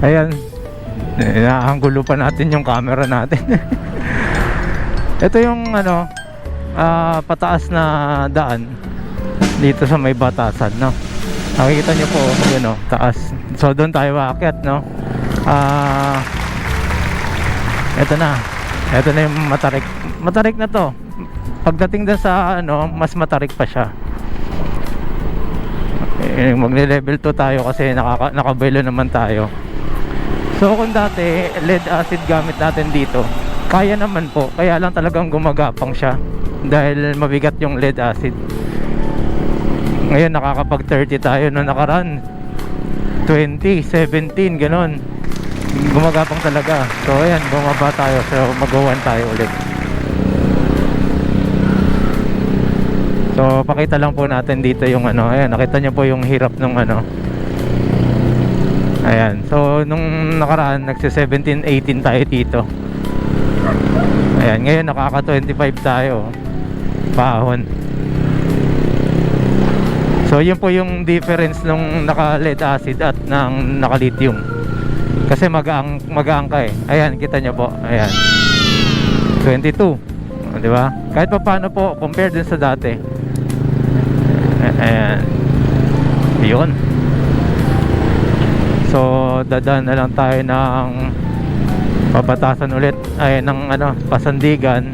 Ayan, naanggulo pa natin yung camera natin. Ito yung ano, pataas na daan dito sa may Batasan, no? Nakikita nyo po yun, no? Taas. So doon tayo aakyat, no? Ito na yung matarik. Matarik na to. Pagdating doon sa ano, mas matarik pa siya. Magne-level 2 tayo kasi nakabuelo naman tayo. So kung dati lead acid gamit natin dito, kaya naman po, kaya lang talagang gumagapang siya dahil mabigat yung lead acid. Ngayon nakakapag 30 tayo, no nakaraan 20, 17, ganon. Gumagapang talaga. So ayan, bumaba tayo. So mag-1 tayo ulit. So pakita lang po natin dito yung ano. Ayan, nakita nyo po yung hirap ng ano. Ayan, so nung nakaraan nagsi 17, 18 tayo dito. Ayan, ngayon nakaka 25 tayo paahon. So yun po yung difference nung naka lead acid at ng naka lithium. Kasi magaang ka eh. Ayan, kita nyo po. Ayan, 22, di ba? Kahit pa paano po compared din sa dati. Ayan, yun. So dadaan na lang tayo ng Pabatasan ulit, ay ng ano, Pasandigan.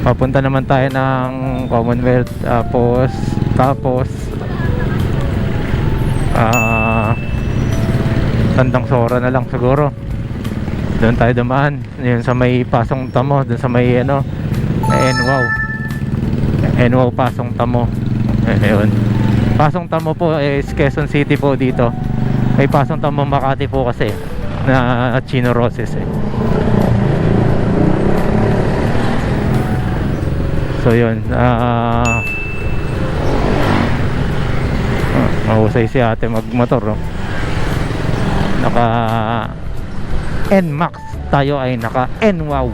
Papunta naman tayo ng Commonwealth. Tapos Tandang Sora na lang siguro. Doon tayo dumaan, yun sa may Pasong Tamo, doon sa may ano, Enwaw Pasong Tamo. Ayun, Pasong Tamo po is Quezon City po dito. May Pasong Tamo Makati po kasi na Chino Roses eh. So yun, mahusay si ate magmotor, oh. Naka NMAX, tayo ay naka NWOW.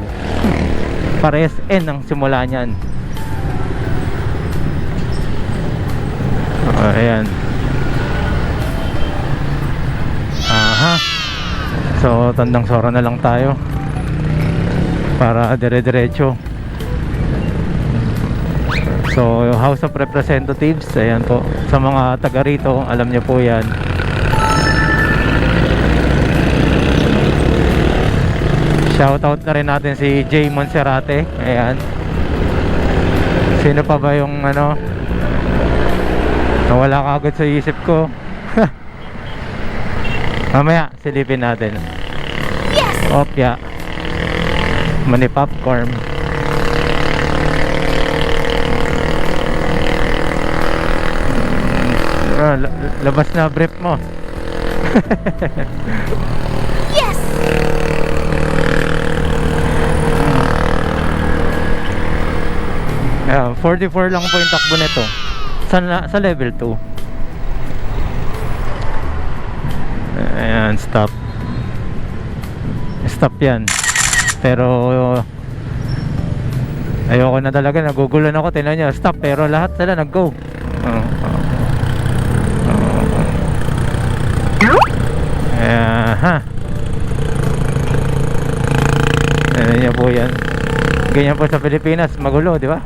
Parehas N ang simula niyan. Ayan. Aha. So Tandang Sora na lang tayo para dire-diretso. So House of Representatives, ayan po. Sa mga taga rito, alam niyo po yan. Shoutout na rin natin si Jay Monserrate. Ayan. Sino pa ba yung ano, nawala ka agad sa isip ko. Mamaya silipin natin. Yes! Opya Mani Popcorn. Labas na brief mo. Yes! 44 lang po yung takbo nito sa level 2. Ayan, stop yan. Pero ayoko na talaga, nagugulan ako. Tingnan nyo, stop, pero lahat sila nag-go. Ayan nyo po yan. Ganyan po sa Pilipinas, magulo, di ba?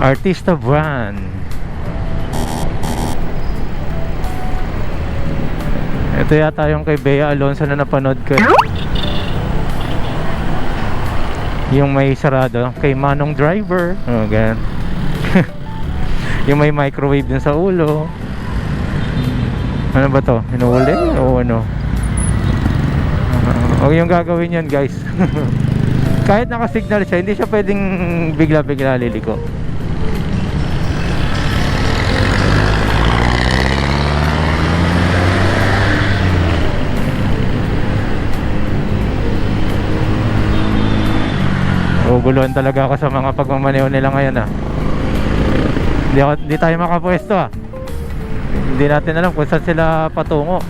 Artista Brand. Ito yata yung kay Bea Alonso na napanood ko. Yung may sarado, kay Manong Driver. Oh, ganyan. Yung may microwave din sa ulo. Ano ba to? Hinuuli? O ano? Huwag yung gagawin yan, guys. Kahit nakasignal siya, hindi siya pwedeng bigla-bigla liliko. Guguluhan talaga ako sa mga pagmamaneho nila ngayon, ah. Hindi tayo makapwesto, ah. Hindi natin alam kung saan sila patungo.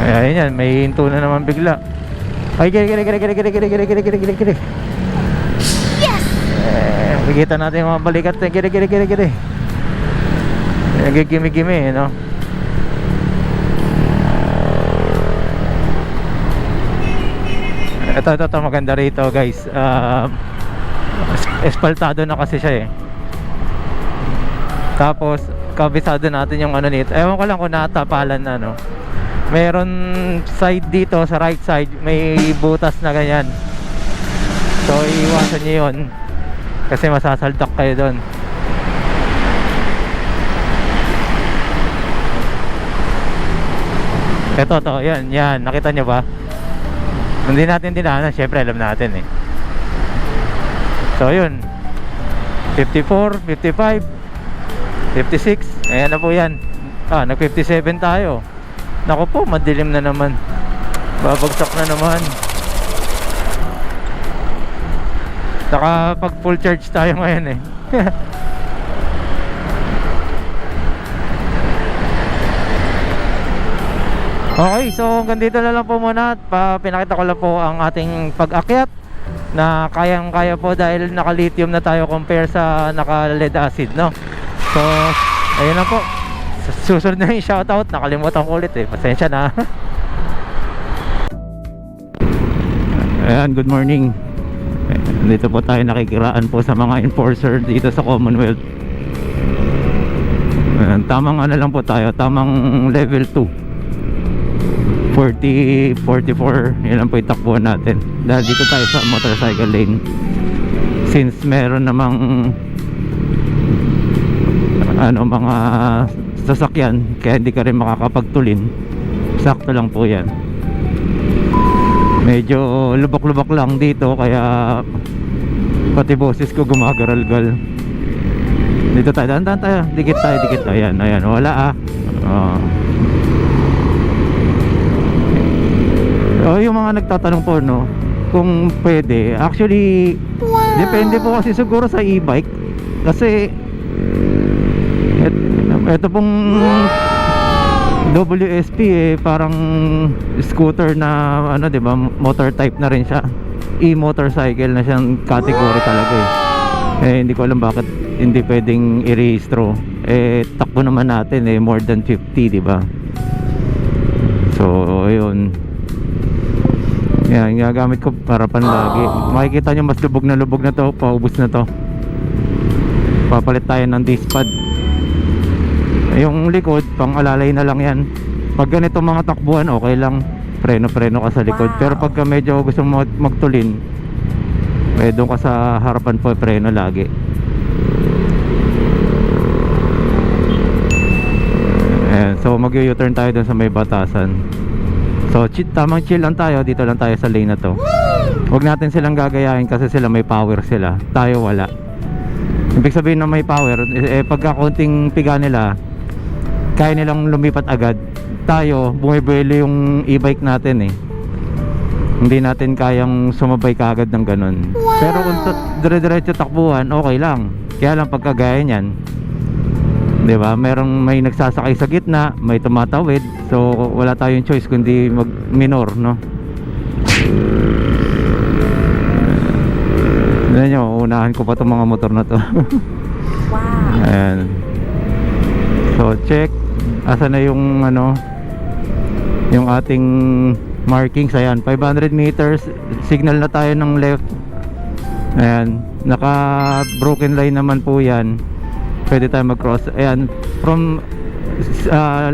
Ayan yan, may hinto na naman bigla. Ay, gire. Yes! Nakikita natin yung mga balikat. Giri. Gimi-gimi, no? Ito, maganda rito, guys. Espaltado na kasi siya eh. Tapos kabisado natin yung ano nito. Ewan ko lang kung natapalan na, no. Meron side dito sa right side, may butas na ganyan. So iiwasan nyo yun kasi masasaldak kayo doon. Ito to, yan, nakita nyo ba? Hindi natin dinaanan, syempre alam natin eh. So yun, 54, 55, 56, ayan na po yan. Nag 57 tayo. Naku po, madilim na naman. Babagsak na naman. Saka pag full charge tayo ngayon eh. Okay, so hanggang dito na lang po muna. Pinakita ko lang po ang ating pag-akyat na kayang-kaya po dahil naka-lithium na tayo compare sa naka-lead acid, no? So, ayun lang po. Susunod na yung shoutout. Nakalimutan ko ulit eh. Pasensya na. Ayan, good morning. Dito po tayo nakikiraan po sa mga enforcer dito sa Commonwealth. Ayan, tamang ano lang po tayo. Tamang level 2. 40, 44. Yun lang po itakbuhan natin. Dahil dito tayo sa motorcycle lane. Since meron namang mga sasakyan, kaya hindi ka rin makakapagtulin. Sakto lang po yan. Medyo lubak-lubak lang dito, kaya pati boses ko gumagaral-gal. Dito tayo, dandan tayo. Dikit tayo. Ayan, wala yung mga nagtatanong po, no, kung pwede. Actually, depende po kasi siguro sa e-bike. Kasi ito pong WSP eh, parang scooter na ano, 'di ba? Motor type na rin siya. E-motorcycle na siyang category talaga eh. Hindi ko alam bakit hindi pwedeng i-rehistro. Takbo naman natin eh more than 50, 'di ba? So, ayun. Yan, gagamit ko para panlagi. Makikita nyo mas lubog na to. Paubos na to. Papalit tayo ng disc pad. Yung likod, pang alalay na lang yan. Pag ganito mga takbuhan, okay lang. Preno ka sa likod. Pero pagka medyo gusto mo magtulin, doon ka sa harapan po, preno lagi. Ayan, so mag-u-turn tayo dun sa may batasan. So tamang chill lang tayo. Dito lang tayo sa lane na to. Huwag natin silang gagayahin kasi sila may power sila. Tayo wala. Ibig sabihin na may power, pagka konting piga nila, kaya nilang lumipat agad. Tayo, bumibuelo yung e-bike natin eh. Hindi natin kayang sumabay kaagad ng ganun. Pero kung dire-diretso takbuhan, okay lang. Kaya lang pagkagaya niyan, 'di ba? May nagsasakay sa gitna, may tumatawid. So wala tayong choice kundi mag-minor, no? Ayan nyo, unahan ko pa itong mga motor na to. Wow. Ayan. So check. Asa na yung ano, yung ating markings. Ayan, 500 meters. Signal na tayo ng left. Ayan, naka broken line naman po yan. Pwede tayo mag-cross. Ayan, from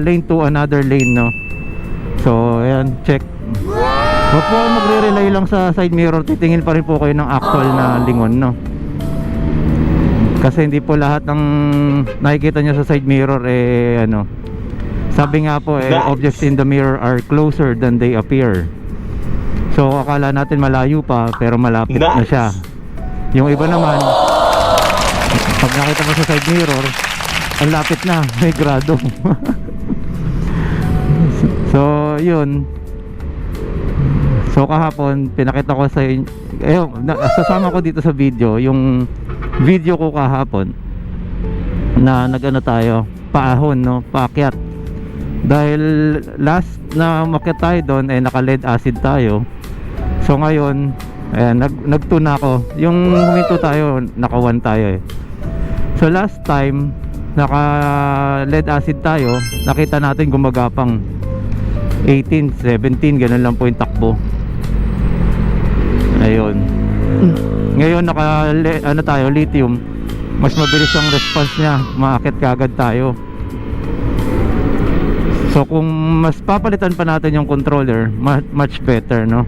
lane to another lane, no? So ayan, check. Huwag po kayo magre-rely lang sa side mirror. Titingin pa rin po kayo ng actual na lingon, no? Kasi hindi po lahat ng nakikita nyo sa side mirror ano, sabi nga po objects in the mirror are closer than they appear. So akala natin malayo pa, pero malapit na siya. Yung iba naman, pag nakita mo sa side mirror, ang lapit na, may grado. So yun. So kahapon pinakita ko sa sasama ko dito sa video yung video ko kahapon na nagano tayo, paahon, no, paakyat. Dahil last na umakyat tayo doon naka lead acid tayo. So ngayon Ayan, nag-tune ako. Yung huminto tayo, naka 1 tayo eh. So last time, naka lead acid tayo, nakita natin gumagapang 18, 17, ganun lang po yung takbo. Ayun. Ngayon naka ano tayo, lithium, mas mabilis ang response niya, maakit kaagad tayo. So kung mas papalitan pa natin yung controller, much better, no?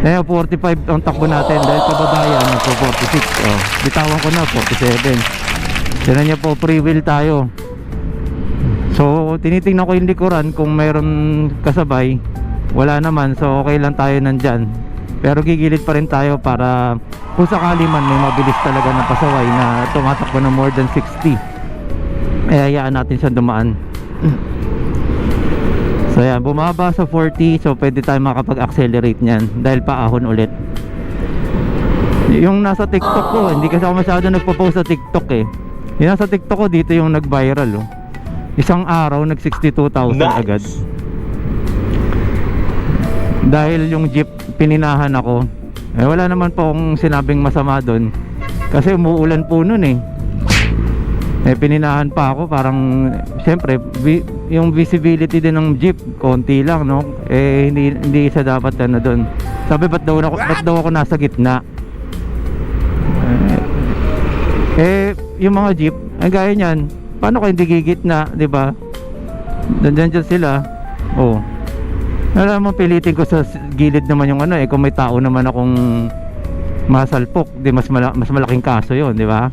Eh 45 ang takbo natin dahil kababayan nagpo 46. Oh, bitawan ko na 47. Tignan niyo po, free wheel tayo. So tinitingnan ko yung likuran kung mayroon kasabay. Wala naman, so okay lang tayo nandyan. Pero gigilid pa rin tayo para kung sakali man may mabilis talaga na pasaway na tumatakbo na more than 60, eh hayaan natin siya dumaan. So yan, bumaba sa 40, so pwede tayo makapag-accelerate niyan dahil paahon ulit. Yung nasa TikTok ko, hindi kasi ako masyado nagpo-post sa TikTok eh. Yung nasa TikTok ko, dito yung nag-viral oh. Isang araw nag 62,000 agad. Dahil yung jeep pininahan ako, eh wala naman po akong sinabing masama doon kasi umuulan po nun eh. Eh pininahan pa ako, parang siyempre yung visibility din ng jeep konti lang, no? Eh hindi isa dapat ano doon. Sabi ba't daw ako nasa gitna? Yung mga jeep, ang gaya niyan, paano ko hindi gigitna, 'di ba? Nandiyan sila. Oh. Alam mo, pilitin ko sa gilid naman yung ano eh, kung may tao naman akong masalpok, di mas malaking kaso 'yon, di ba?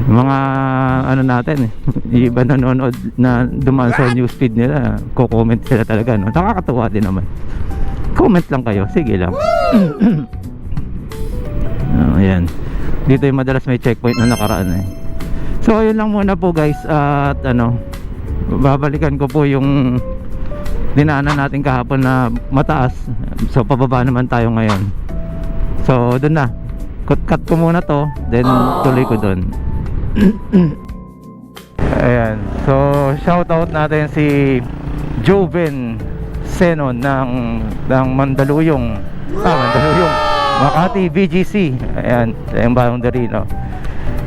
Mga ano natin eh, iba nanonood na dumaan sa newsfeed nila, ko-comment sila talaga, no? Nakakatuwa din naman. Comment lang kayo, sige lang. Ayan. Dito yung madalas may checkpoint na nakaraan eh. So ayun lang muna po guys, at ano, babalikan ko po yung dinaanan natin kahapon na mataas. So pababa naman tayo ngayon. So doon na, cut ko muna to, then tuloy ko doon. Ayan, so shoutout natin si Joven Senon ng Mandaluyong, Mandaluyong, Makati, BGC. Ayan, yung boundary, no?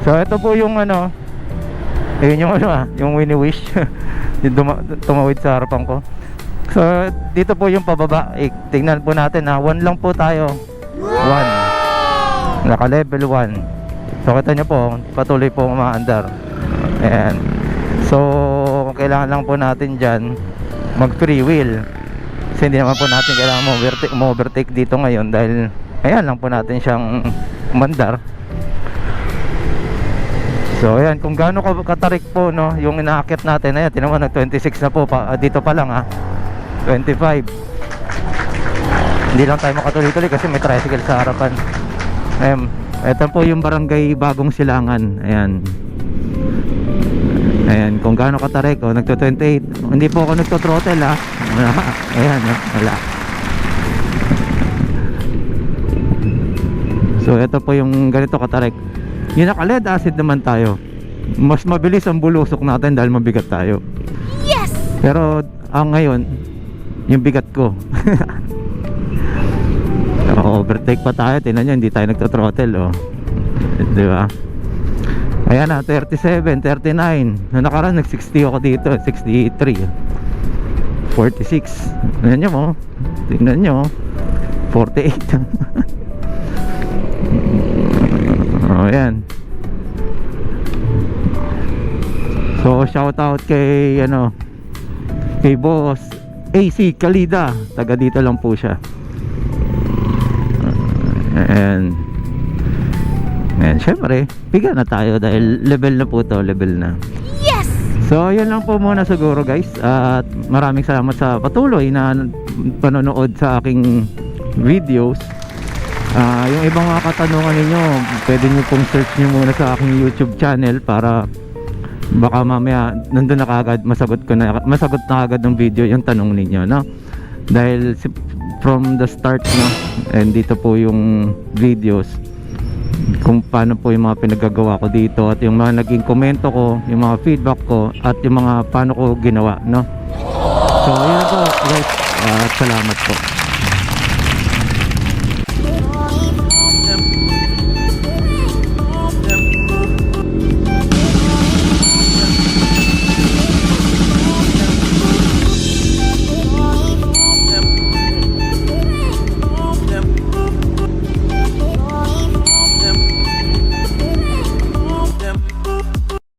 So ito po yung ano, ayun yung ano yung Winnie Wish. Yung tumawid sa harapan ko. So dito po yung pababa, tingnan po natin na 1 lang po tayo. 1, naka level 1. So kita nyo po, patuloy po umaandar. Ayan. So kailangan lang po natin dyan mag free wheel, kasi hindi naman po natin kailangan mo-overtake dito ngayon dahil ayan lang po natin siyang umandar. So ayan, kung gaano katarik po, no, yung inaakit natin. Ayan, tinan mo, nag 26 na po dito pa lang 25. Hindi lang tayo makatuloy-tuloy kasi may tricycle sa harapan. Ayan, ito po yung barangay Bagong Silangan. Ayan. Ayan, kung gaano katarik, nagto 28. Hindi po ako nagto-throttle Ayan, wala. So ito po yung ganito katarik. Yung naka lead acid naman tayo, mas mabilis ang bulusok natin dahil mabigat tayo. Yes! Pero ngayon, yung bigat ko. Overtake pa tayo, tingnan nyo, hindi tayo nagto-throttle, di ba? Ayan na, 37, 39. Noong nakaraan, nag-60 ako dito, 63, 46. Tingnan nyo mo, tingnan nyo, 48. Ayan. So shout out kay kay boss AC Kalida, taga dito lang po siya. And syempre piga na tayo dahil level na po to, level na. Yes! So yun lang po muna siguro guys, at maraming salamat sa patuloy na panonood sa aking videos. Yung ibang mga katanungan ninyo, pwede nyo pong search nyo muna sa aking YouTube channel para baka mamaya nandun na kagad masagot na agad ng video yung tanong ninyo, no? Dahil from the start, no, and dito po yung videos kung paano po yung mga pinagagawa ko dito at yung mga naging komento ko, yung mga feedback ko at yung mga paano ko ginawa, no? So yun po guys, at salamat po.